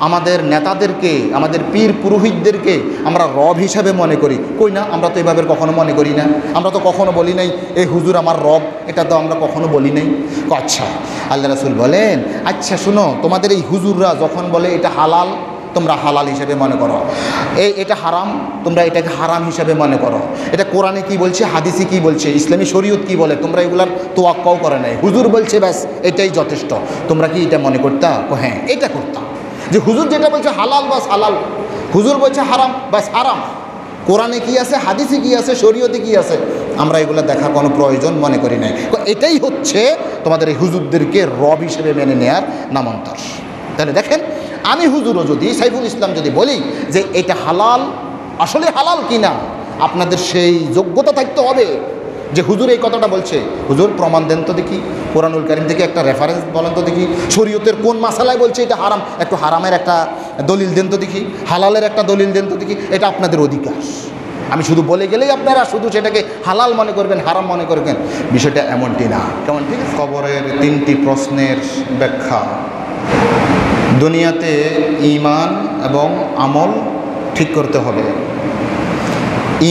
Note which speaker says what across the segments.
Speaker 1: আমাদের নেতাদেরকে, আমাদের পীর পুরোহিতদেরকে আমরা রব হিসাবে মনে করি। কই না, আমরা তো এভাবে কখনো মনে করি না। আমরা তো কখনো বলি নাই এই হুজুর আমার রব, এটা তো আমরা কখনো বলি নাই। আচ্ছা, আল্লাহ রাসূল বলেন, আচ্ছা শুনো, তোমাদের এই হুজুররা যখন বলে এটা হালাল, তোমরা হালাল হিসেবে মনে করো, এটা হারাম, তোমরা এটাকে হারাম হিসেবে মনে করো। এটা কোরআনে কি বলছে, হাদিসে কি বলছে, ইসলামী শরীয়ত কি বলে, তোমরা এগুলার তোয়াক্কাও করে নাই। হুজুর বলছে ব্যাস এটাই যথেষ্ট। তোমরা কি এটা মনে করতা? হ্যাঁ, এটা করতাম, যে হুজুর যেটা বলছে হালাল বাস হালাল, হুজুর বলছে হারাম বাস হারাম। কোরআনে কি আছে, হাদিসে কি আছে, শরীয়তে কি আছে, আমরা এগুলো দেখার কোনো প্রয়োজন মনে করি নাই। এটাই হচ্ছে তোমাদের এই হুজুরদেরকে রব হিসেবে মেনে নেয়ার নামান্তর। তাহলে দেখেন, আমি হুজুরও যদি, সাইফুল ইসলাম যদি বলি যে এটা হালাল, আসলে হালাল কিনা, আপনাদের সেই যোগ্যতা থাকতে হবে যে হুজুর এই কথাটা বলছে, হুজুর প্রমাণ দেন তো দেখি, কোরআনুল কারীম থেকে একটা রেফারেন্স বলেন তো দেখি, শরীয়তের কোন মাসালায় বলছে এটা হারাম, একটু হারামের একটা দলিল দেন তো দেখি, হালালের একটা দলিল দেন তো দেখি। এটা আপনাদের অধিকার। আমি শুধু বলে গেলেই আপনারা শুধু সেটাকে হালাল মনে করবেন, হারাম মনে করবেন, বিষয়টা এমনটি না। কেমন? ঠিক আছে। কবরের 3টি প্রশ্নের ব্যাখ্যা। দুনিয়াতে ঈমান এবং আমল ঠিক করতে হবে।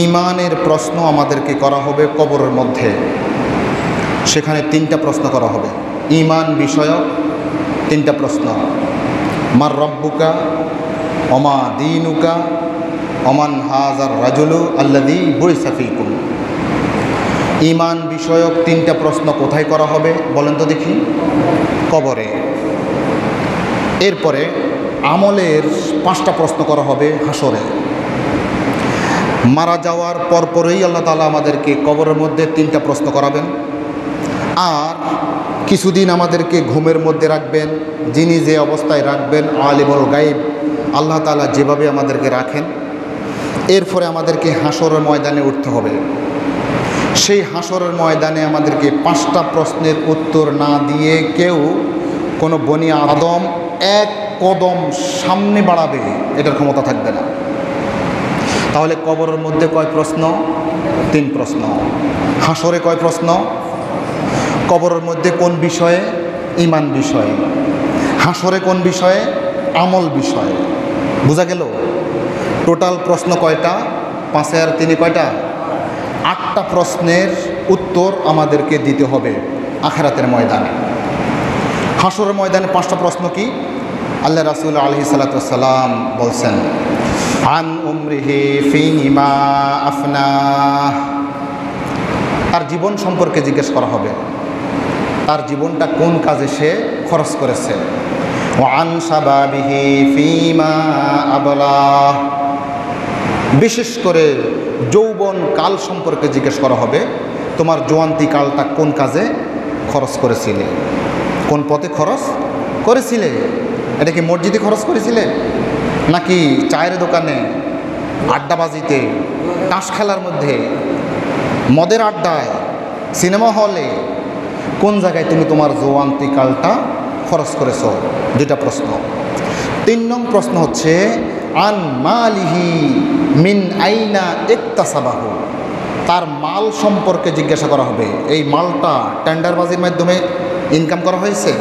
Speaker 1: ঈমানের প্রশ্ন আমাদেরকে করা হবে কবরের মধ্যে, সেখানে 3টা প্রশ্ন করা হবে। ঈমান বিষয়ক 3টা প্রশ্ন। মার রব্বুকা, ওমা দীনুকা, ওমান হাজার রাজুলু আল্লাযী বুইসা ফীকুম। ঈমান বিষয়ক 3টা প্রশ্ন কোথায় করা হবে বলেন তো দেখি? কবরে। এরপরে আমলের 5টা প্রশ্ন করা হবে হাসরে। মারা যাওয়ার পরপরই আল্লাহ তাআলা আমাদেরকে কবরের মধ্যে 3টা প্রশ্ন করাবেন। আর কিছুদিন আমাদেরকে ঘুমের মধ্যে রাখবেন, যিনি যে অবস্থায় রাখবেন, আলিমুল গায়ব আল্লাহ তাআলা যেভাবে আমাদেরকে রাখেন। এরপরে আমাদেরকে হাসরের ময়দানে উঠতে হবে। সেই হাসরের ময়দানে আমাদেরকে 5টা প্রশ্নের উত্তর না দিয়ে কেউ, কোনো বনি আদম 1 কদম সামনে বাড়াবে এটার ক্ষমতা থাকবে না। তাহলে কবরের মধ্যে কয় প্রশ্ন? 3 প্রশ্ন। হাসরে কয় প্রশ্ন? কবরের মধ্যে কোন বিষয়ে? ঈমান বিষয়ে। হাসরে কোন বিষয়ে? আমল বিষয়ে। বোঝা গেল? টোটাল প্রশ্ন কয়টা? 5 আর 3 কয়টা? 8টা প্রশ্নের উত্তর আমাদেরকে দিতে হবে আখিরাতের ময়দানে। হাসরের ময়দানে 5টা প্রশ্ন কি? আল্লাহ রাসূল আলাইহিস সালাতু ওয়াস সালাম বলছেন, আন উমরিহি ফীমা আফনাহ। তার জীবন সম্পর্কে জিজ্ঞেস করা হবে, তার জীবনটা কোন কাজে সে খরচ করেছে। ওয়া আন শাবাবিহি ফীমা আবলাহ। বিশেষ করে যৌবন কাল সম্পর্কে জিজ্ঞেস করা হবে, তোমার জোয়ান্তি কালটা কোন কাজে খরচ করেছিলে, কোন পথে খরচ করেছিলে। এটা কি মসজিদে খরচ করেছিলে, নাকি চায়ের দোকানে, আড্ডাবাজিতে, তাস খেলার মধ্যে, মদের আড্ডায়, সিনেমা হলে, কোন জায়গায় তুমি তোমার জোয়ান্তি কালটা খরচ করেছো? 2টা প্রশ্ন। 3 নং প্রশ্ন হচ্ছে আন মালিহি মিন আইনা ইকতাসাবাহু। তার মাল সম্পর্কে জিজ্ঞাসা করা হবে। এই মালটা টেন্ডারবাজির মাধ্যমে ইনকাম করা হয়েছে,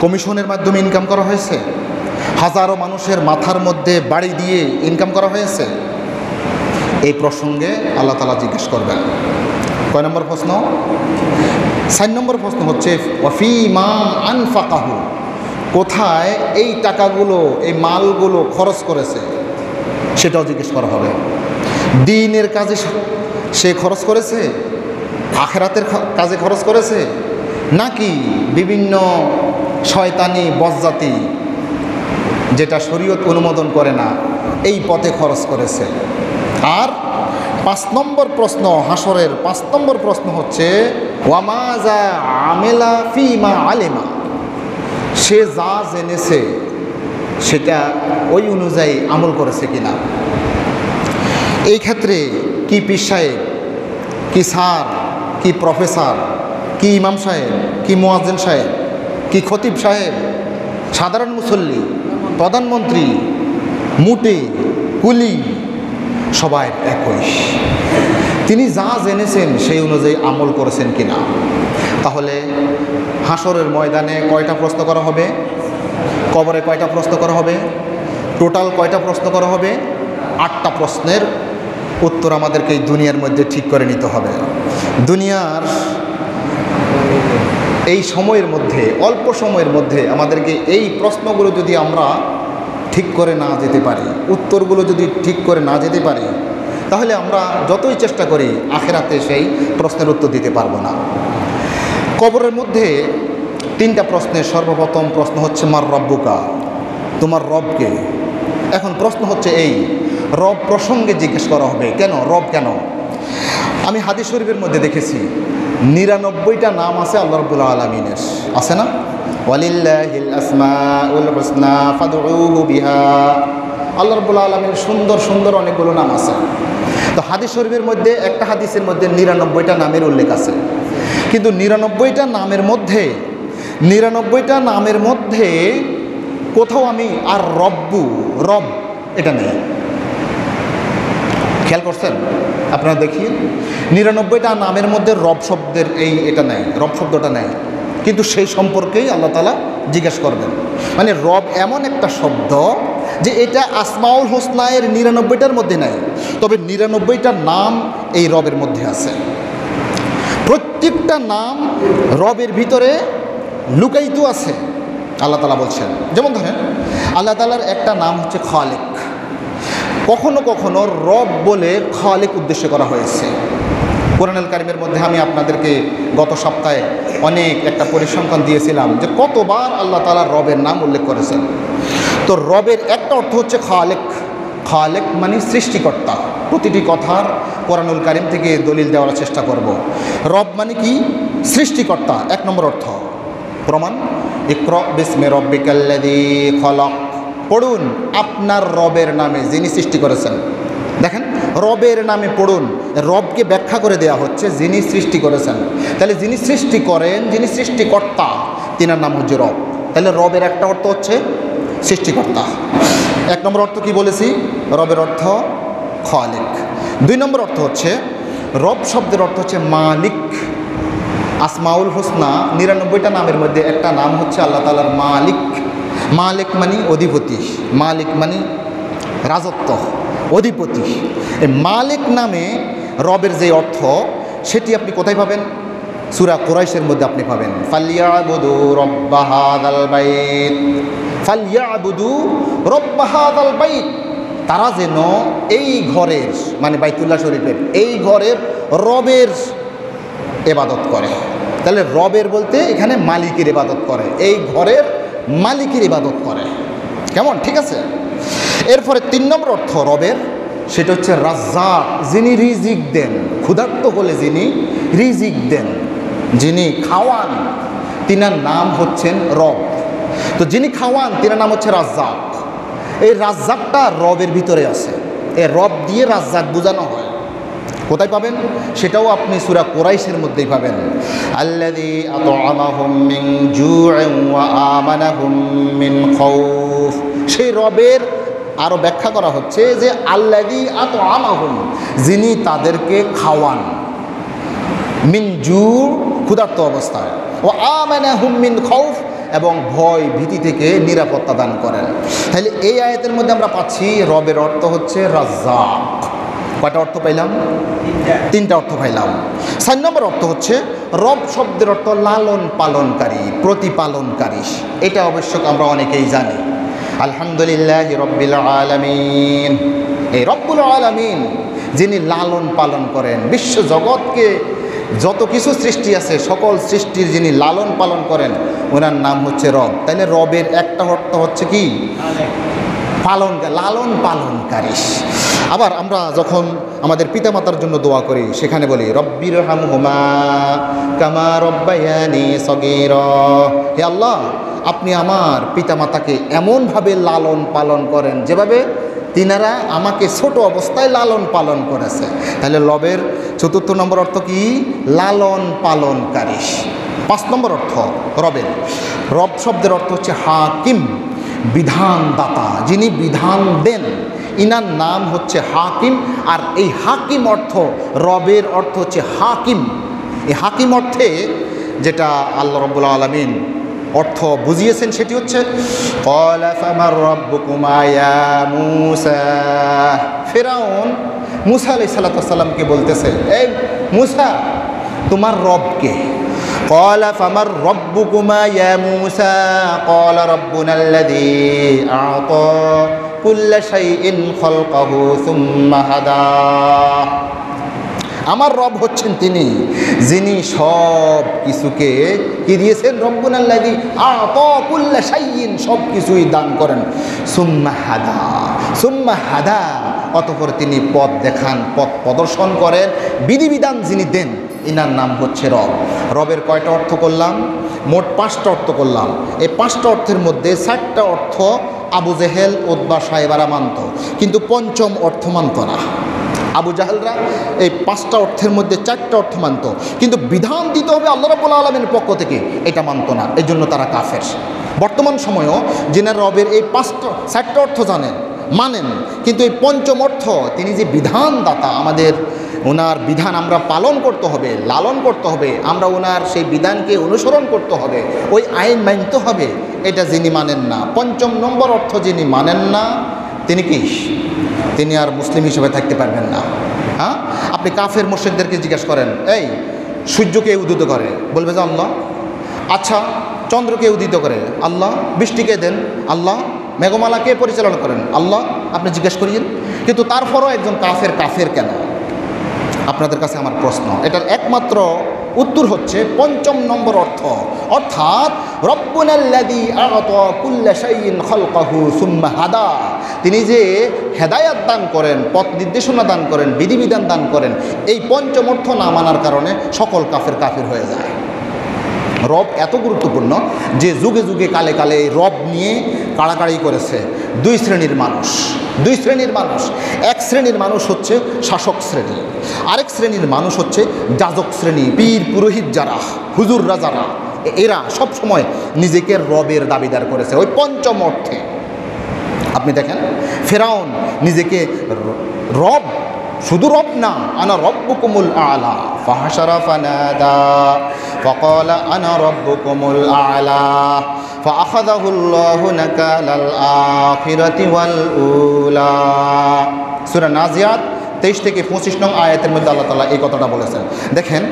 Speaker 1: কমিশনের মাধ্যমে ইনকাম করা হয়েছে, হাজারো মানুষের মাথার মধ্যে বাড়ি দিয়ে ইনকাম করা হয়েছে। এই প্রসঙ্গে আল্লাহ তাআলা জিজ্ঞেস করবেন। কয় নম্বর প্রশ্ন? 4 নম্বর প্রশ্ন হচ্ছে ওয়াফিমা আনফাকাহু। কোথায় এই টাকাগুলো, এই মালগুলো খরচ করেছে সেটাও জিজ্ঞেস করা হবে। দ্বীনের কাজে সে খরচ করেছে, আখিরাতের কাজে খরচ করেছে, নাকি বিভিন্ন শয়তানি বজ্জাতি যেটা শরীয়ত অনুমোদন করে না এই পথে খরচ করেছে। আর 5 নম্বর প্রশ্ন, হাসরের 5 নম্বর প্রশ্ন হচ্ছে ওয়ামাজা আমেলা ফিমা আলেমা। সে যা জেনেছে সেটা ওই অনুযায়ী আমল করেছে কিনা। এই ক্ষেত্রে কি পীর সাহেব, কি স্যার, কি প্রফেসর, কি ইমাম সাহেব, কি মুয়াজ্জিন সাহেব, কি খতিব সাহেব, সাধারণ মুসল্লি, প্রধানমন্ত্রী, মুটে, কুলি, সবাই একই। তিনি যা জেনেছেন সেই অনুযায়ী আমল করেছেন কিনা। তাহলে হাসরের ময়দানে কয়টা প্রশ্ন করা হবে? কবরে কয়টা প্রশ্ন করা হবে? টোটাল কয়টা প্রশ্ন করা হবে? 8টা প্রশ্নের উত্তর আমাদেরকে এই দুনিয়ার মধ্যে ঠিক করে নিতে হবে। দুনিয়ার এই সময়ের মধ্যে, অল্প সময়ের মধ্যে আমাদেরকে এই প্রশ্নগুলো যদি আমরা ঠিক করে না যেতে পারি, উত্তরগুলো যদি ঠিক করে না যেতে পারি, তাহলে আমরা যতই চেষ্টা করি আখেরাতে সেই প্রশ্নের উত্তর দিতে পারবো না। কবরের মধ্যে 3টা প্রশ্নের সর্বপ্রথম প্রশ্ন হচ্ছে মার রব্বুকা, তোমার রবকে। এখন প্রশ্ন হচ্ছে এই রব প্রসঙ্গে জিজ্ঞেস করা হবে। কেন রব? কেন? আমি হাদিস শরীফের মধ্যে দেখেছি 99টা নাম আছে আল্লাহ রাব্বুল আলামিনের, আছে না? ওয়ালিল্লাহিল আসমাউল হুসনা ফাদউহু বিহা। আল্লাহ রাব্বুল আলামিনের সুন্দর সুন্দর অনেকগুলো নাম আছে। তো হাদিস শরীফের মধ্যে একটা হাদিসের মধ্যে 99টা নামের উল্লেখ আছে, কিন্তু 99টা নামের মধ্যে কোথাও আমি আর রব এটা নেই। খেয়াল করছেন আপনারা? দেখিয়ে 99টা নামের মধ্যে রব শব্দের এটা নেই, রব শব্দটা নেই, কিন্তু সেই সম্পর্কেই আল্লাহ তাআলা জিজ্ঞেস করবেন। মানে রব এমন একটা শব্দ যে এটা আসমাউল হোসনায়ের 99টার মধ্যে নাই, তবে 99টা নাম এই রবের মধ্যে আছে। প্রত্যেকটা নাম রবের ভিতরে লুকায়িত আছে, আল্লাহ তাআলা বলছেন। যেমন ধরেন আল্লাহ তাআলার একটা নাম হচ্ছে খালিক। কখনো কখনো রব বলে খালিক উদ্দেশ্য করা হয়েছে। কোরআনুল কারীমের মধ্যে আমি আপনাদেরকে গত সপ্তাহে অনেক একটা পরিসংখ্যান দিয়েছিলাম যে কতবার আল্লাহ তাআলা রবের নাম উল্লেখ করেছেন। তো রবের একটা অর্থ হচ্ছে খালেক মানে সৃষ্টিকর্তা। প্রতিটি কথার কোরআনুল কারীম থেকে দলিল দেওয়ার চেষ্টা করব। রব মানে কি? সৃষ্টিকর্তা, 1 নম্বর অর্থ। প্রমাণ ইকরা বিসমি রাব্বিকাল্লাযী খলাক, পড়ুন আপনার রবের নামে যিনি সৃষ্টি করেছেন। দেখেন রবের নামে পড়ুন, রবকে ব্যাখ্যা করে দেয়া হচ্ছে যিনি সৃষ্টি করেছেন। তাহলে যিনি সৃষ্টি করেন, যিনি সৃষ্টিকর্তা, তিনার নাম হচ্ছে রব। তাহলে রবের একটা অর্থ হচ্ছে সৃষ্টিকর্তা। 1 নম্বর অর্থ কি বলেছি? রবের অর্থ খালিক। 2 নম্বর অর্থ হচ্ছে রব শব্দের অর্থ হচ্ছে মালিক। আসমাউল হোসনা 99টা নামের মধ্যে একটা নাম হচ্ছে আল্লাহ তাআলার মালিক। মালিক মানে অধিপতি, মালিক মানে রাজত্ব, অধিপতি। এই মালিক নামে রবের যে অর্থ সেটি আপনি কোথায় পাবেন? সূরা কুরাইশের মধ্যে আপনি পাবেন ফালিয়াবুদু রাব্বা হাযাল বাইত, ফালিয়াবুদু রাব্বা হাযাল বাইত। তারা যেন এই ঘরের মানে বাইতুল্লাহ শরীফের এই ঘরের রবের ইবাদত করে। তাহলে রবের বলতে এখানে মালিকের ইবাদত করে, এই ঘরের মালিকের ইবাদত করে। কেমন? ঠিক আছে। এরপরে 3 নম্বর অর্থ রবের, সেটা হচ্ছে রাজ্জাক, যিনি রিজিক দেন। ক্ষুধার্ত হলে যিনি রিজিক দেন, যিনি খাওয়ান, তিনার নাম হচ্ছেন রব। তো যিনি খাওয়ান তিনার নাম হচ্ছে রাজ্জাক। এই রাজ্জাকটা রবের ভিতরে আছে, এই রব দিয়ে রাজ্জাক বোঝানো হয়। কোথায় পাবেন? সেটাও আপনি সূরা কুরাইশের মধ্যেই পাবেন। আল্লাযী আত'আমাহুম মিন জু'ইন ওয়া আমানাহুম মিন খাউফ। সেই রবের আরও ব্যাখ্যা করা হচ্ছে যে আল্লাযী আত'আমাহুম, যিনি তাদেরকে খাওয়ান, মিন জু', ক্ষুধার্ত অবস্থায়, ওয়া আমানাহুম মিন খাউফ, এবং ভয় ভীতি থেকে নিরাপত্তা দান করেন। তাহলে এই আয়াতের মধ্যে আমরা পাচ্ছি রবের অর্থ হচ্ছে রাজ্জাক। কয়টা অর্থ পাইলাম? 3টা অর্থ পাইলাম। 4 নম্বর অর্থ হচ্ছে রব শব্দের অর্থ লালন পালনকারী, প্রতিপালনকারী। এটা অবশ্য আমরা অনেকেই জানি। আলহামদুলিল্লাহি রাব্বিল আলামিন, এই রব্বুল আলামিন যিনি লালন পালন করেন বিশ্ব জগৎকে, যত কিছু সৃষ্টি আছে সকল সৃষ্টির যিনি লালন পালন করেন ওনার নাম হচ্ছে রব। তাহলে রবের একটা অর্থ হচ্ছে কি? লালন পালনকারী। আবার আমরা যখন আমাদের পিতামাতার জন্য দোয়া করি সেখানে বলি রব্বিরহামহুমা কামা রব্বায়ানি সগীরা। হে আল্লাহ, আপনি আমার পিতামাতাকে এমনভাবে লালন পালন করেন যেভাবে তিনারা আমাকে ছোট অবস্থায় লালন পালন করেছে। তাহলে রবের 4র্থ নম্বর অর্থ কি? লালন পালনকারী। 5 নম্বর অর্থ রবের, রব শব্দের অর্থ হচ্ছে হাকিম, বিধানদাতা, যিনি বিধান দেন, ইনার নাম হচ্ছে হাকিম। আর এই হাকিম অর্থ, রবের অর্থ হচ্ছে হাকিম। এই হাকিম অর্থে যেটা আল্লাহ রাব্বুল আলামিন অর্থ বুঝিয়েছেন সেটি হচ্ছে ক্বালা ফামার রাব্বুকুমা ইয়া মূসা। ফিরআউন মূসা আলাইহিস সালামকে বলতেছে, এই মূসা তোমার রব কে? ক্বালা ফামার রাব্বুকুমা ইয়া মূসা ক্বালা রাব্বুনাল্লাযী আ'তা কুল্লা শাইইন খালকাহু সুম্মা হাদা। আমার রব হচ্ছেন তিনি যিনি সব কিছুকে কি দিয়েছেন, রব্বুনাল্লাযী আ'তা কুল্লা শাইইন, সব কিছুই দান করেন, সুম্মা হাদা, অতঃপর তিনি পথ দেখান, পথ প্রদর্শন করেন, বিধিবিধান যিনি দেন, ইনার নাম হচ্ছে রব। রবের কয়টা অর্থ করলাম? মোট 5টা অর্থ করলাম। এই 5টা অর্থের মধ্যে 4টা অর্থ আবু জেহেল, উতবা, সাইবারা মানত, কিন্তু পঞ্চম অর্থ মানত না। আবু জাহেলরা এই 5টা অর্থের মধ্যে 4টা অর্থ মানত, কিন্তু বিধান দিতে হবে আল্লাহ রাব্বুল আলামিনের পক্ষ থেকে, এটা মানত না। এই জন্য তারা কাফের। বর্তমান সময়েও যিনারা রবের এই 4টা অর্থ জানেন, মানেন, কিন্তু এই পঞ্চম অর্থ, তিনি যে বিধানদাতা, আমাদের ওনার বিধান আমরা পালন করতে হবে, লালন করতে হবে, আমরা ওনার সেই বিধানকে অনুসরণ করতে হবে, ওই আইন মানতে হবে, এটা যিনি মানেন না, 5ম নম্বর অর্থ যিনি মানেন না, তিনি কি? তিনি আর মুসলিম হিসেবে থাকতে পারবেন না। হ্যাঁ, আপনি কাফের মুশরিকদেরকে জিজ্ঞাসা করেন, এই সূর্যকে উদিত করে, বলবে যে আল্লাহ। আচ্ছা, চন্দ্রকে উদিত করে আল্লাহ, বৃষ্টিকে দেন আল্লাহ, মেঘমালাকে পরিচালনা করেন আল্লাহ, আপনি জিজ্ঞেস করিয়েন। কিন্তু তারপরও একজন কাফের কেন? আপনাদের কাছে আমার প্রশ্ন, এটার একমাত্র উত্তর হচ্ছে 5ম নম্বর অর্থ, অর্থাৎ রব্বুনাল্লাযী আ'তা কুল্লা শাইইন খালকাহু সুম্মা হাদা, তিনি যে হেদায়াত দান করেন, পথ নির্দেশনা দান করেন, বিধিবিধান দান করেন, এই 5ম অর্থ না মানার কারণে সকল কাফের হয়ে যায়। রব এত গুরুত্বপূর্ণ যে যুগে যুগে কালে কালে এই রব নিয়ে কাড়াকাড়ি করেছে 2 শ্রেণীর মানুষ। এক শ্রেণীর মানুষ হচ্ছে শাসক শ্রেণী, আরেক শ্রেণীর মানুষ হচ্ছে যাজক শ্রেণী, পীর পুরোহিত যারা, হুজুররা যারা, এরা সব সময় নিজেকে রবের দাবিদার করেছে ওই 5ম অর্থে। আপনি দেখেন ফিরআউন নিজেকে রব, শুধু রব না, আনা রব্বুকুমুল আ'লা, ফাহাশারা ফানাদা ফাকালা আনা রব্বুকুমুল আ'লা ফাআখাযাহুল্লাহু নাকালাল আখিরাতি ওয়াল উলা। সূরা নাজিয়াত 23 থেকে 25 নং আয়াতের মধ্যে আল্লাহ তাআলা এই কথাটা বলেছেন। দেখেন,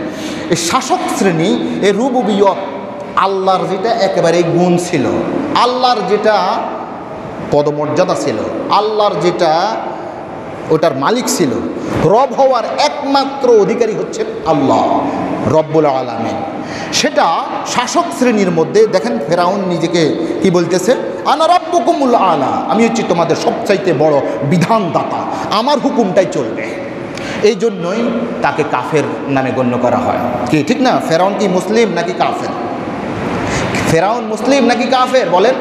Speaker 1: এই শাসক শ্রেণী, এই রুবুবিয়ত, আল্লাহর যেটা একেবারে গুণ ছিল, আল্লাহর যেটা পদমর্যাদা ছিল, আল্লাহর যেটা ওটার মালিক ছিল, রব হওয়ার একমাত্র অধিকারী হচ্ছেন আল্লাহ রব্বুল আলামিন, সেটা শাসক শ্রেণীর মধ্যে দেখেন ফিরআউন নিজেকে কি বলতেছে, আনা রাব্বুকুমুল আ'লা, আমি হচ্ছি তোমাদের সবচাইতে বড় বিধানদাতা, আমার হুকুমটাই চলবে। এই জন্যই তাকে কাফের নামে গণ্য করা হয়। কি ঠিক না? ফিরআউন কি মুসলিম নাকি কাফের? ফিরআউন মুসলিম নাকি কাফের বলেন?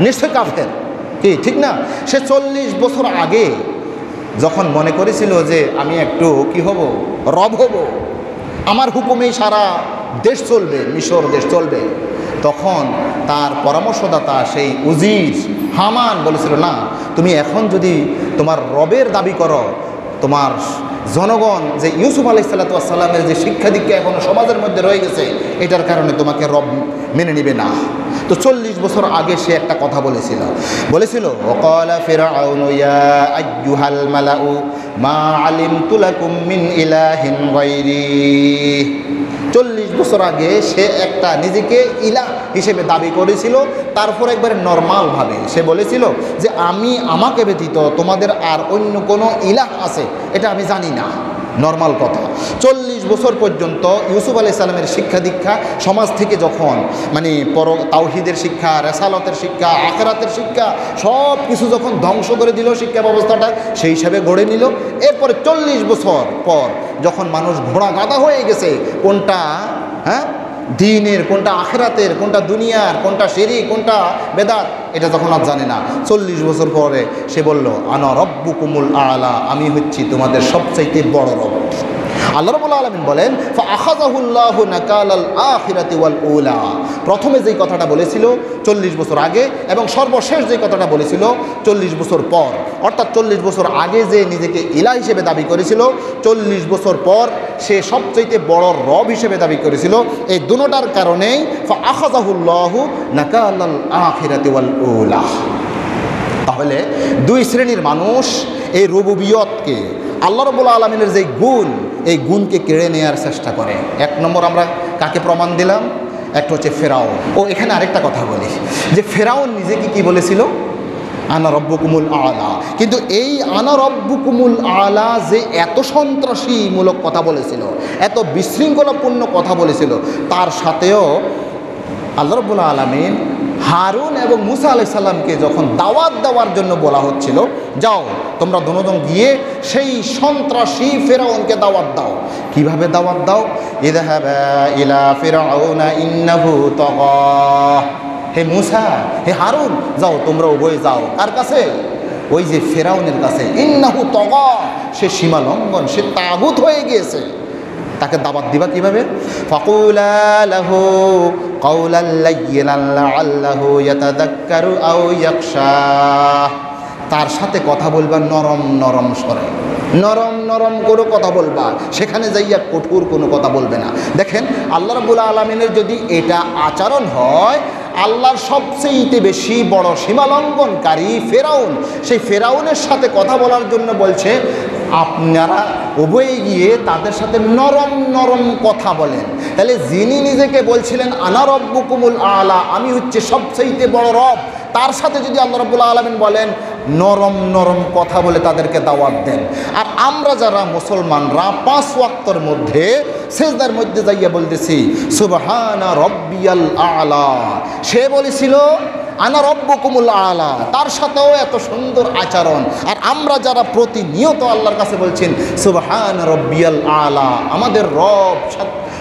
Speaker 1: নিশ্চয় কাফের। কি ঠিক না? সে 40 বছর আগে যখন মনে করেছিল যে আমি একটু কি হব, রব হব, আমার হুকুমেই সারা দেশ চলবে, মিশর দেশ চলবে, তখন তার পরামর্শদাতা সেই উজির হামান বলেছিল, না, তুমি এখন যদি তোমার রবের দাবি করো, তোমার জনগণ যে ইউসুফ আলাইহিস সালামের যে শিক্ষা দীক্ষা এখনো সমাজের মধ্যে রয়ে গেছে, এটার কারণে তোমাকে রব মেনে নেবে না। তো 40 বছর আগে সে একটা কথা বলেছিল ওয়াকালা ফিরআউনু ইয়া আইয়ুহাল মালাউ মা আলিমতু লাকুম মিন ইলাহিন গায়রি। 40 বছর আগে সে একটা নিজেকে ইলাহ হিসেবে দাবি করেছিল। তারপর একবারে নর্মালভাবে সে বলেছিল যে আমাকে ব্যতীত তোমাদের আর অন্য কোনো ইলাহ আছে এটা আমি জানি না। নর্মাল কথা। 40 বছর পর্যন্ত ইউসুফ আলাইহিস সালামের শিক্ষা দীক্ষা সমাজ থেকে যখন তাওহীদের শিক্ষা, রেসালতের শিক্ষা, আখিরাতের শিক্ষা সব কিছু যখন ধ্বংস করে দিল শিক্ষা ব্যবস্থাটা, সেই হিসাবে গড়ে নিল। এরপরে 40 বছর পর যখন মানুষ ঘোড়া গাদা হয়ে গেছে, কোনটা দ্বীনের, কোনটা আখিরাতের, কোনটা দুনিয়ার, কোনটা শিরক, কোনটা বেদাত, এটা যখন আর জানে না, 40 বছর পরে সে বলল আনা রব্বুকুমুল আ'লা, আমি হচ্ছি তোমাদের সবচাইতে বড় রব। আল্লাহ রাব্বুল আলামিন বলেন ফাআখাযাহুল্লাহু নাকালাল আখিরাতি ওয়াল উলা। প্রথমে যেই কথাটা বলেছিল 40 বছর আগে এবং সর্বশেষ যেই কথাটা বলেছিল 40 বছর পর, অর্থাৎ 40 বছর আগে যে নিজেকে ইলাহ হিসেবে দাবি করেছিল, 40 বছর পর সে সবচেয়ে বড় রব হিসেবে দাবি করেছিল। এই দুটোটার কারণেই ফাআখাযাহুল্লাহু নাকালাল আখিরাতি ওয়াল উলা। তাহলে দুই শ্রেণীর মানুষ এই রুবুবিয়তকে, আল্লাহ রাব্বুল আলামিনের যে গুণ, এই গুণকে কেড়ে নেওয়ার চেষ্টা করে। এক নম্বর আমরা কাকে প্রমাণ দিলাম? একটা হচ্ছে ফেরাউন। ও এখানে আরেকটা কথা বলি যে ফেরাউন নিজেকে কি বলেছিল? আনা রব্বুকুমুল আলা। কিন্তু এই আনা রব্বুকুমুল আলা যে এত সন্ত্রাসীমূলক কথা বলেছিল, এত বিশৃঙ্খলাপূর্ণ কথা বলেছিল, তার সাথেও আল্লাহ রাব্বুল আলামিন হারুন এবং মুসা আলাইহিস সালামকে যখন দাওয়াত দেওয়ার জন্য বলা হচ্ছিল, যাও তোমরা দুজন গিয়ে সেই সন্ত্রাসী ফেরাউনকে দাওয়াত দাও। কিভাবে দাওয়াত দাও? ইযহাবা ইলা ফিরআউনা ইন্নাহু তাগা। হে মুসা, হে হারুন, যাও তোমরা উভয়ে যাও। কার কাছে? ওই যে ফেরাউনের কাছে। ইন্নাহু তাগা, সে সীমা লঙ্ঘন, সে তাগুত হয়ে গিয়েছে। তাকে দাওয়াত দিবা কিভাবে? ফাকুলা লাহু কাওলাল লায়্যিনান লাআল্লাহু ইয়াতাযাক্কারু আও ইয়াখশা। তার সাথে কথা বলবা নরম নরম স্বরে, নরম নরম করে কথা বলবা, সেখানে যাইয়া কঠোর কোনো কথা বলবে না। দেখেন আল্লাহ রাব্বুল আলামিনের যদি এটা আচরণ হয়, আল্লাহর সবচেয়ে বেশি বড় সীমালঙ্ঘনকারী ফেরাউন, সেই ফেরাউনের সাথে কথা বলার জন্য বলছে আপনারা উভয়ে গিয়ে তাদের সাথে নরম নরম কথা বলেন। তাহলে যিনি নিজেকে বলছিলেন আনা রব্বুকুমুল আলা, আমি হচ্ছে সবচেয়ে বড় রব, তার সাথে যদি আল্লাহ রাব্বুল আলামিন বলেন নরম নরম কথা বলে তাদেরকে দাওয়াত দেন। আর আমরা যারা মুসলমানরা 5 ওয়াক্তের মধ্যে সেজদার মধ্যে যাইয়া বলতেছি সুবহানা রব্বিয়াল আলা, সে বলেছিল আনা রব্বুকুমুল আলা, তার সাথেও এত সুন্দর আচরণ। আর আমরা যারা প্রতিনিয়ত আল্লাহর কাছে বলছেন সুবহানা রব্বিয়াল আলা, আমাদের রব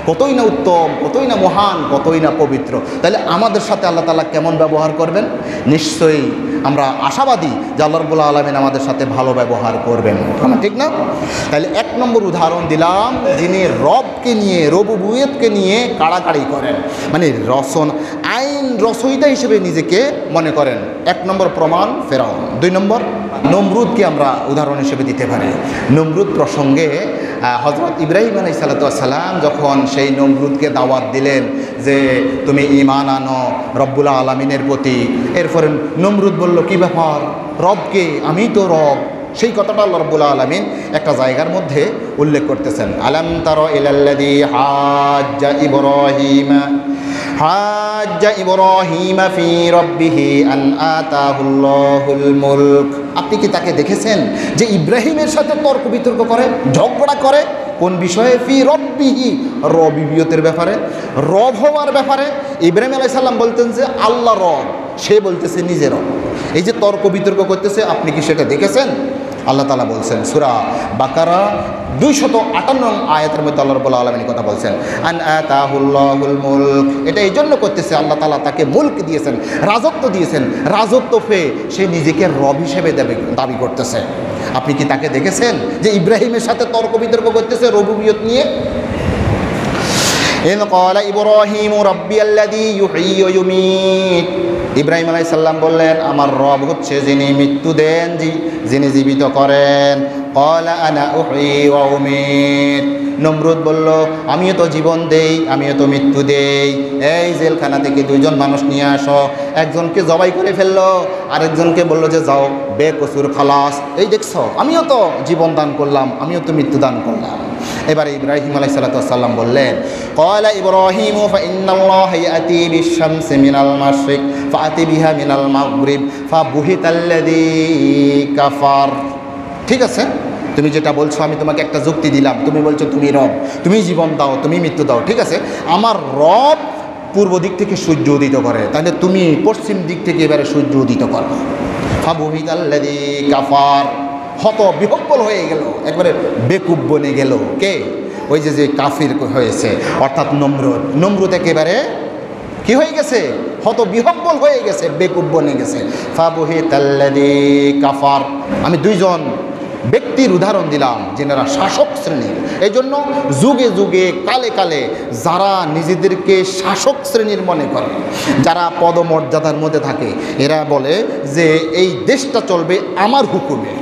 Speaker 1: কতই না উত্তম, কতই না মহান, কতই না পবিত্র, তাহলে আমাদের সাথে আল্লাহ তাআলা কেমন ব্যবহার করবেন? নিশ্চয়ই আমরা আশাবাদী যে আল্লাহ রাব্বুল আলামিন আমাদের সাথে ভালো ব্যবহার করবেন, ঠিক না? তাহলে 1 নম্বর উদাহরণ দিলাম, যিনি রবকে নিয়ে, রুবুবিয়তকে নিয়ে কাড়াকাড়ি করেন, মানে আইন রচয়িতা হিসেবে নিজেকে মনে করেন। 1 নম্বর প্রমাণ ফেরাউন। 2 নম্বর নমরুদকে আমরা উদাহরণ হিসেবে দিতে পারি। নমরুদ প্রসঙ্গে হযরত ইব্রাহিম আলাইহিস সালাম যখন সেই নমরুদকে দাওয়াত দিলেন যে তুমি ঈমান আনো রব্বুল আলামিনের প্রতি, এরপরে নমরুদ বলল কি ব্যাপার, রবকে? আমি তো রব। সেই কথাটা আল্লাহ রাব্বুল আলামিন একটা জায়গার মধ্যে উল্লেখ করতেছেন, আলাম তারা ইলাল্লাযী হাজ্জা ইব্রাহিমা ফি রাব্বিহি আন আতাহুল্লাহুল মুলক। আপনি কি তাকে দেখেছেন যে ইব্রাহিমের সাথে তর্ক বিতর্ক করে, ঝগড়া করে? কোন বিষয়ে? ফি রব্বিহি, রবিবিয়তের ব্যাপারে, রব হওয়ার ব্যাপারে। ইব্রাহিম আলাইহিস সালাম বলতেন যে আল্লাহ রব, সে বলতেছে নিজে রব। এই যে তর্ক বিতর্ক করতেছে, আপনি কি সেটা দেখেছেন? আল্লাহ তাআলা বলছেন সূরা বাকারা 258 আয়াতের মধ্যে আল্লাহ রাব্বুল আলামিন কথা বলছেন আন আতাহুল্লাহুল মুলক। এটা এই জন্য করতেছে আল্লাহ তাআলা তাকে মুলক দিয়েছেন, রাজত্ব দিয়েছেন, রাজত্ব পেয়ে সে নিজেকে রব হিসেবে দাবি করতেছে। আপনি কি তাকে দেখেছেন যে ইব্রাহিমের সাথে তর্ক বিতর্ক করতেছে রুবুবিয়ত নিয়ে? ইন ক্বালা ইব্রাহিমু রাব্বিয়াল্লাযী ইউহয়ী ওয়া ইউমীত। ইব্রাহিম আলাইহিস সালাম বললেন আমার রব হচ্ছে যিনি মৃত্যু দেন, যিনি জীবিত করেন। ক্বালা আনা উহয়ী ওয়া উমীত। নমরুদ বলল আমিও তো জীবন দেই, আমিও তো মৃত্যু দেই। এই জেলখানা থেকে 2 জন মানুষ নিয়ে আসো, একজনকে জবাই করে ফেললো, আরেকজনকে বললো যে যাও বেকসুর খালাস। এই দেখছো, আমিও তো জীবন দান করলাম, আমিও তো মৃত্যু দান করলাম। এবারে ইব্রাহিম আলাইহিস সালাম বললেন ক্বালা ইব্রাহিমু ফাইন্নাল্লাহা ইয়াতি বিশ-শামসি মিনাল মাশরিক ফাআতি বিহা মিনাল মাগরিব ফাবুহিতাল্লাযী কাফার। ঠিক আছে, তুমি যেটা বলছো আমি তোমাকে একটা যুক্তি দিলাম, তুমি বলছো তুমি রব, তুমি জীবন দাও, তুমি মৃত্যু দাও। ঠিক আছে, আমার রব পূর্ব দিক থেকে সূর্য উদিত করে, তাহলে তুমি পশ্চিম দিক থেকে এবারে সূর্য উদিত করো। ফাবুহিতাল্লাযী কাফার, হত বিহব্বল হয়ে গেল, একবারে বেকুব বনে গেল। কে? ওই যে কাফির হয়েছে, অর্থাৎ নমরুদ একেবারে কি হয়ে গেছে? হত বিহব্বল হয়ে গেছে, বেকুব বনে গেছে। ফাবুহিতাল্লাযী কাফার। আমি 2 জন ব্যক্তির উদাহরণ দিলাম যেনারা শাসক শ্রেণীর। এই জন্য যুগে যুগে কালে কালে যারা নিজেদেরকে শাসক শ্রেণীর মনে করে, যারা পদমর্যাদার মধ্যে থাকে, এরা বলে যে এই দেশটা চলবে আমার হুকুমে।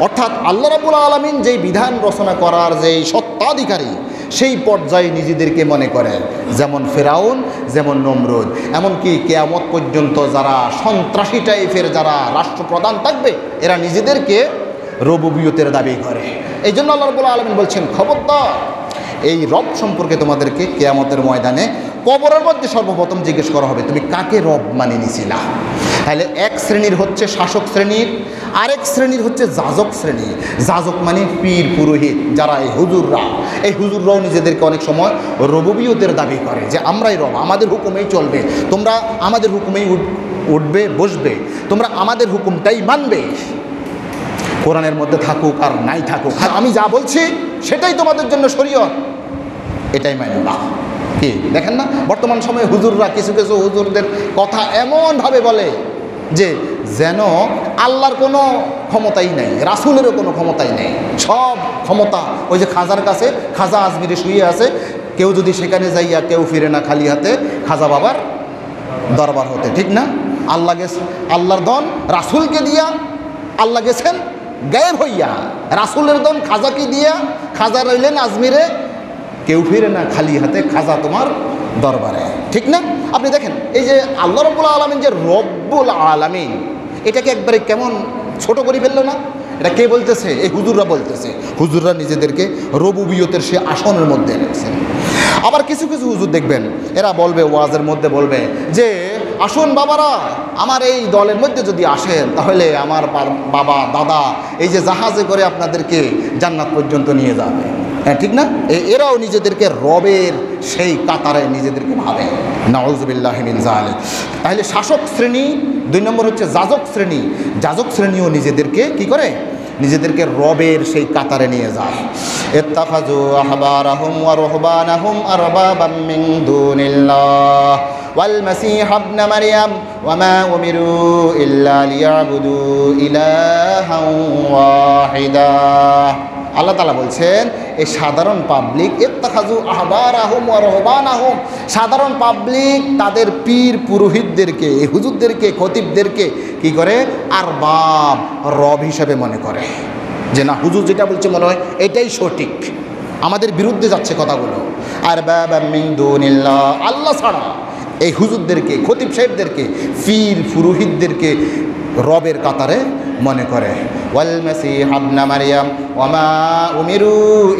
Speaker 1: অর্থাৎ আল্লাহ রাব্বুল আলামিন যেই বিধান রচনা করার যেই সত্ত্বাধিকারী, সেই পর্যায়ে নিজেদেরকে মনে করে। যেমন ফেরাউন, যেমন নমরুদ, এমনকি কিয়ামত পর্যন্ত যারা সন্ত্রাসী টাইপের যারা রাষ্ট্রপ্রধান থাকবে, এরা নিজেদেরকে রবুবিয়তের দাবি করে। এই জন্য আল্লাহ রাব্বুল আলামিন বলছেন, খবরদার এই রব সম্পর্কে তোমাদেরকে কিয়ামতের ময়দানে কবরের মধ্যে সর্বপ্রথম জিজ্ঞেস করা হবে, তুমি কাকে রব মানে নিছিলা। তাহলে এক শ্রেণীর হচ্ছে শাসক শ্রেণীর, আরেক শ্রেণীর হচ্ছে যাজক শ্রেণী। যাজক মানে পীর পুরোহিত, যারা এই হুজুররাও নিজেদেরকে অনেক সময় রবুবিয়তের দাবি করে, যে আমরাই রব, আমাদের হুকুমেই চলবে, তোমরা আমাদের হুকুমেই উঠবে বসবে, তোমরা আমাদের হুকুমটাই মানবে, কোরআনের মধ্যে থাকুক আর নাই থাকুক, আমি যা বলছি সেটাই তোমাদের জন্য শরীয়ত, এটাই মানবা। কি দেখেন না বর্তমান সময়ে হুজুররা, কিছু কিছু হুজুরদের কথা এমনভাবে বলে যে যেন আল্লাহর কোনো ক্ষমতাই নেই, রাসূলেরও কোনো ক্ষমতাই নেই, সব ক্ষমতা ওই যে খাজার কাছে, খাজা আজমিরে শুয়ে আছে, কেউ যদি সেখানে যাইয়া কেউ ফিরে না খালি হাতে খাজা বাবার দরবার হতে, ঠিক না? আল্লাহ গেছে, আল্লাহর দন রাসূলকে দিয়া আল্লাহ গেছেন গায়েব হইয়া, রাসূলের দন খাজাকে দিয়া খাজা রইলেন আজমিরে, কেউ ফিরে না খালি হাতে খাজা তোমার দরবারে, ঠিক না? আপনি দেখেন এই যে আল্লাহ রাব্বুল আলামিন যে রব্বুল আলামিন, এটাকে একবারে কেমন ছোট করে ফেললো না? এটা কে বলতেছে? এই হুজুররা বলতেছে। হুজুররা নিজেদেরকে রবুবিয়তের সে আসনের মধ্যে রেখেছেন। আবার কিছু কিছু হুজুর দেখবেন, এরা বলবে, ওয়াজের মধ্যে বলবে যে আসুন বাবারা, আমার এই দলের মধ্যে যদি আসেন তাহলে আমার বাবা দাদা এই যে জাহাজে করে আপনাদেরকে জান্নাত পর্যন্ত নিয়ে যাবে। হ্যাঁ, ঠিক না? এরাও নিজেদেরকে রবের সেই কাতারে নিজেদেরকে ভাবে। নাউযুবিল্লাহি মিন যালিক। তাহলে শাসক শ্রেণী, 2 নম্বর হচ্ছে যাজক শ্রেণী। যাজক শ্রেণীও নিজেদেরকে কি করে? নিজেদেরকে রবের সেই কাতারে নিয়ে যায়। ইত্তাখাযু আহবারাহুম ওয়া রুহবানাহুম আরবাবাম মিন দুনিল্লাহ ওয়াল মাসীহ ইবনে মারইয়াম ওয়া মা উমিরু ইল্লা লিয়াবুদু ইলাহান ওয়াহিদা। আল্লাহ তাআলা বলছেন, এই সাধারণ পাবলিক, ইত্তাখাযু আহবারাহুম ওয়া রুহবানাহুম, সাধারণ পাবলিক তাদের পীর পুরোহিতদেরকে, এই হুজুরদেরকে, খতিবদেরকে কি করে? আরবাব, রব হিসাবে মনে করে। যে না, হুজুর যেটা বলছে মনে হয় এটাই সঠিক, আমাদের বিরুদ্ধে যাচ্ছে কথাগুলো। আরবাবাম মিন দুনিল্লাহ, আল্লাহ ছাড়া এই হুজুরদেরকে, খতিব সাহেবদেরকে, পীর পুরোহিতদেরকে রবের কাতারে মনে করে। ওয়াল মাসীহ ইবনে মারইয়াম ওয়া মা উমিরু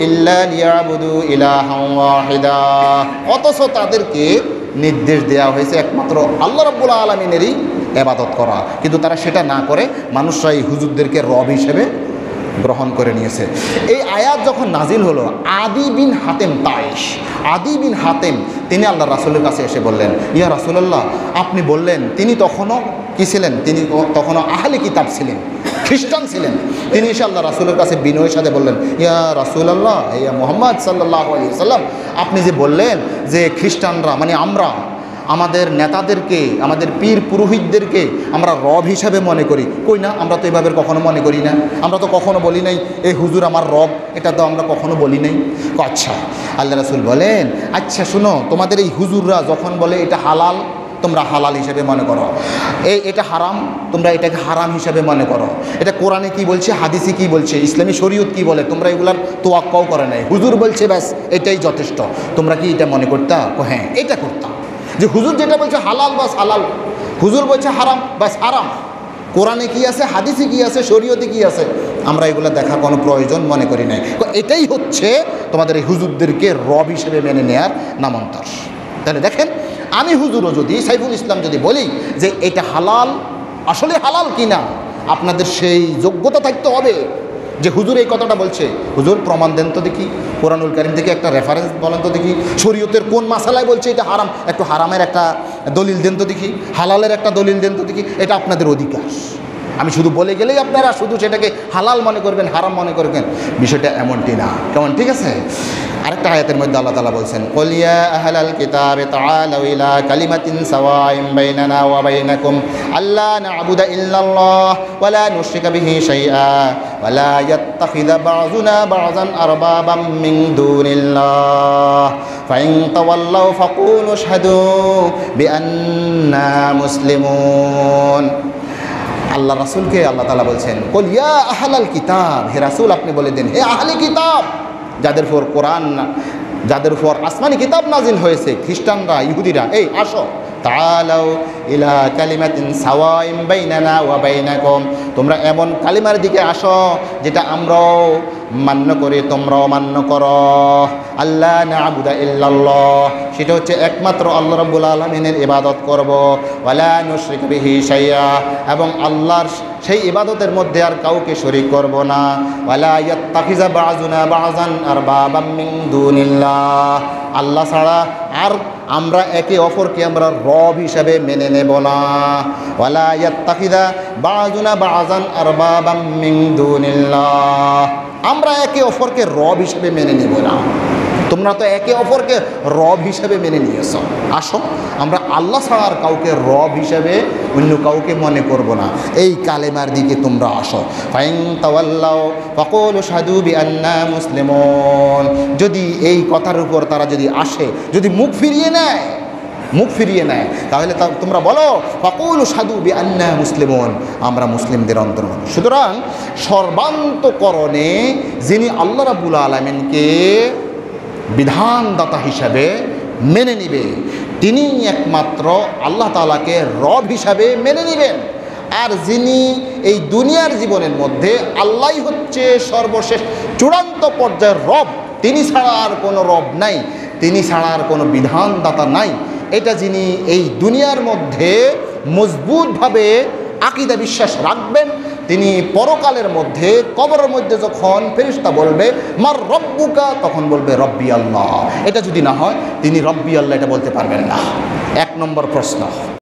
Speaker 1: ইল্লা লিয়াবুদু ইলাহান ওয়াহিদা, অথচ তাদেরকে নির্দেশ দেওয়া হয়েছে একমাত্র আল্লাহ রাব্বুল আলামিনেরই ইবাদত করা, কিন্তু তারা সেটা না করে মানুষরা এই হুজুরদেরকে রব হিসেবে গ্রহণ করে নিয়েছে। এই আয়াত যখন নাজিল হলো, আদি বিন হাতেম তায়েশ, আদি বিন হাতেম তিনি আল্লাহ রাসূলের কাছে এসে বললেন, ইয়া রাসূলুল্লাহ, আপনি বললেন, তিনি তখনও কি ছিলেন? তিনি তখনও আহলে কিতাব ছিলেন, খ্রিস্টান ছিলেন। তিনি এসে আল্লাহ রাসূলের কাছে বিনয়ের সাথে বললেন, ইয়া রাসূলুল্লাহ, ইয়া মুহাম্মদ সাল্লাল্লাহু আলাইহি ওয়াসাল্লাম, আপনি যে বললেন যে খ্রিস্টানরা মানে আমরা আমাদের নেতাদেরকে, আমাদের পীর পুরোহিতদেরকে আমরা রব হিসাবে মনে করি, কই না, আমরা তো এভাবে কখনো মনে করি না, আমরা তো কখনো বলি নাই এই হুজুর আমার রব, এটা তো আমরা কখনো বলি নাই। আচ্ছা, আল্লাহ রাসূল বলেন, আচ্ছা শুনো, তোমাদের এই হুজুররা যখন বলে এটা হালাল, তোমরা হালাল হিসেবে মনে করো, এটা হারাম, তোমরা এটাকে হারাম হিসাবে মনে করো, এটা কোরআনে কি বলছে, হাদিসে কি বলছে, ইসলামী শরীয়ত কি বলে, তোমরা এগুলার তোয়াক্কাও করে নাই, হুজুর বলছে ব্যাস এটাই যথেষ্ট, তোমরা কি এটা মনে করতা? হ্যাঁ, এটা করতাম। যে হুজুর যেটা বলছে হালাল বাস হালাল, হুজুর বলছে হারাম বাস হারাম, কোরআনে কি আছে, হাদিসে কি আছে, শরীয়তে কি আছে, আমরা এগুলো দেখার কোনো প্রয়োজন মনে করি নাই। এটাই হচ্ছে তোমাদের এই হুজুরদেরকে রব হিসেবে মেনে নেয়ার নামান্তর। তাহলে দেখেন, আমি হুজুরও যদি, সাইফুল ইসলাম যদি বলি যে এটা হালাল, আসলে হালাল কিনা, আপনাদের সেই যোগ্যতা থাকতে হবে যে হুজুর এই কথাটা বলছে, হুজুর প্রমাণ দেন তো দেখি, কোরআনুল কারীম থেকে একটা রেফারেন্স বলেন তো দেখি, শরীয়তের কোন মাসালায় বলছে এটা হারাম, একটু হারামের একটা দলিল দেন তো দেখি, হালালের একটা দলিল দেন তো দেখি। এটা আপনাদের অধিকার। আমি শুধু বলে গেলেই আপনারা শুধু সেটাকে হালাল মনে করবেন, হারাম মনে করবেন, বিষয়টা এমনটি না। কেমন? ঠিক আছে? আরেকটা আয়াতের মধ্যে আল্লাহ তাআলা বলছেন, কুল ইয়া আহলাল কিতাবি তাআলাউ ইলা কালিমাতিন সাওয়াইন বাইনানা ওয়া বাইনাকুম আল্লা না'বুদা ইল্লাল্লাহ ওয়া লা নুশরিকা বিহি শাইআ ওয়া লা ইয়াত্তাখিযা বা'যুনা বা'যান আরবাবাম মিন দুনিল্লাহ ফাইন তাওয়াল্লাউ ফাকুলু আশহাদু বিআন্না মুসলিমুন। আল্লাহ রাসূলকে আল্লাহ তাআলা বলছেন, কুল ইয়া আহলাল কিতাব, হে রাসূল আপনি বলে দেন, হে আহলে কিতাব, যাদের উপর কোরআন, যাদের উপর আসমানি কিতাব নাজিল হয়েছে, খ্রিস্টানরা, ইহুদিরা, এই আসো, তাআলাউ ইলা কালিমাতিন সাওয়াইন বাইনানা ওয়া বাইনাকুম, তোমরা এমন কালিমার দিকে আসো যেটা আমরাও মান্য করি তোমরাও মান্য করো, আল্লাহ না'বুদা ইল্লাল্লাহ, সেটা হচ্ছে একমাত্র আল্লাহ রাব্বুল আলামিনের ইবাদত করব, ওয়ালা নুশরিক বিহি শাইআ, এবং আল্লাহর সেই ইবাদতের মধ্যে আর কাউকে শরীক করব না, ওয়ালা ইয়াত্তাখিযা বা'যুনা বা'যান আরবাবাম মিন দুনিল্লাহ, আল্লাহ ছাড়া আর আমরা একে অপরকে আমরা রব হিসাবে মেনে নেব না, ওয়ালা ইয়াত্তাখিযা বা'যুনা বা'যান আরবাবাম মিন দুনিল্লাহ, আমরা একে অপরকে রব হিসেবে মেনে নেব না। তোমরা তো একে অপরকে রব হিসেবে মেনে নিয়েছ, আসো আমরা আল্লাহ ছাড়া আর কাউকে রব হিসেবে অন্য কাউকে মনে করব না, এই কালেমার দিকে তোমরা আসো। ফাইন তাওয়াল্লাউ ফাকুলু আশহাদু বিআন্না মুসলিমুন, যদি এই কথার উপর তারা যদি আসে, যদি মুখ ফিরিয়ে নেয় তাহলে তোমরা বলো ফাকুলু আশহাদু বিআন্না মুসলিমুন, আমরা মুসলিমদের অন্তর্গত। সুতরাং সর্বান্তকরণে যিনি আল্লাহ রাব্বুল আলামিনকে বিধানদাতা হিসাবে মেনে নিবে, তিনি একমাত্র আল্লাহ তাআলাকে রব হিসাবে মেনে নেবেন। আর যিনি এই দুনিয়ার জীবনের মধ্যে আল্লাহই হচ্ছে সর্বশেষ চূড়ান্ত পর্যায়ের রব, তিনি ছাড়া আর কোনো রব নাই, তিনি ছাড়া আর কোনো বিধানদাতা নাই, এটা যিনি এই দুনিয়ার মধ্যে মজবুতভাবে আকীদা বিশ্বাস রাখবেন, তিনি পরকালের মধ্যে কবরের মধ্যে যখন ফেরেশতা বলবে মার রব্বুকা, তখন বলবে রব্বি আল্লাহ। এটা যদি না হয় তিনি রব্বি আল্লাহ এটা বলতে পারবেন না। 1 নম্বর প্রশ্ন।